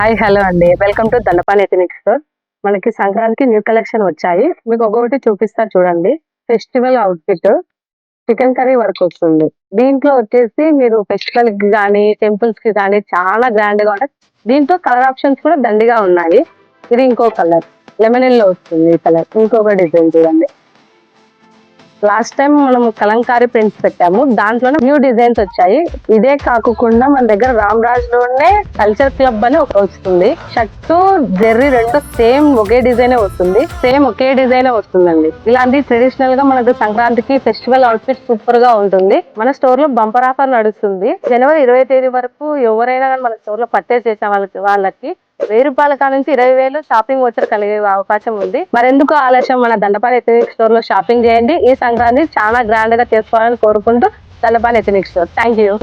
Hi hello అండి. Welcome to Dandapani ethnic store. మనకి సంక్రాంతికి న్యూ కలెక్షన్ వచ్చాయి. మీకు ఒక్కొక్కటి చూపిస్తా చూడండి. Festival outfit chicken curry work వస్తుంది. దీంట్లో వచ్చేసి మీరు ఫెస్టివల్‌కి గానీ, టెంపుల్స్‌కి గానీ చాలా గ్రాండ్‌గా ఉంటది. దీంట్లో కలర్ ఆప్షన్స్ కూడా దండిగా ఉన్నాయి. ఇది ఇంకో కలర్. లెమన్ యెల్లో వస్తుంది ఈ కలర్. ఇంకొక డిజైన్ చూడండి. లాస్ట్ టైం మనం కలంకారీ ప్రింట్స్ పెట్టాము. దాంట్లోనే న్యూ డిజైన్స్ వచ్చాయి. ఇదే కాకుండా మన దగ్గర రామరాజ్ లోనే కల్చర్ క్లబ్ అని ఒక వస్తుంది. షర్టు జెర్రీ రెండు సేమ్ ఒకే డిజైన్ వస్తుంది. సేమ్ ఒకే డిజైన్ వస్తుందండి. ఇలాంటి ట్రెడిషనల్ గా మనకు సంక్రాంతికి ఫెస్టివల్ అవుట్ఫిట్ సూపర్ గా ఉంటుంది. మన స్టోర్ లో బంపర్ ఆఫర్ నడుస్తుంది. జనవరి 20 తేదీ వరకు ఎవరైనా మన స్టోర్ లో పర్చేస్ చేసే వాళ్ళకి ₹1000 కానుంచి 20,000 షాపింగ్ వోచర్ కలిగే అవకాశం ఉంది. మరెందుకు ఆలస్యం, మన దండపాని ఎథనిక్ స్టోర్ లో షాపింగ్ చేయండి. ఈ సంక్రాంతి చాలా గ్రాండ్ గా చేసుకోవాలని కోరుకుంటూ Dandapani ethnic store. Thank you.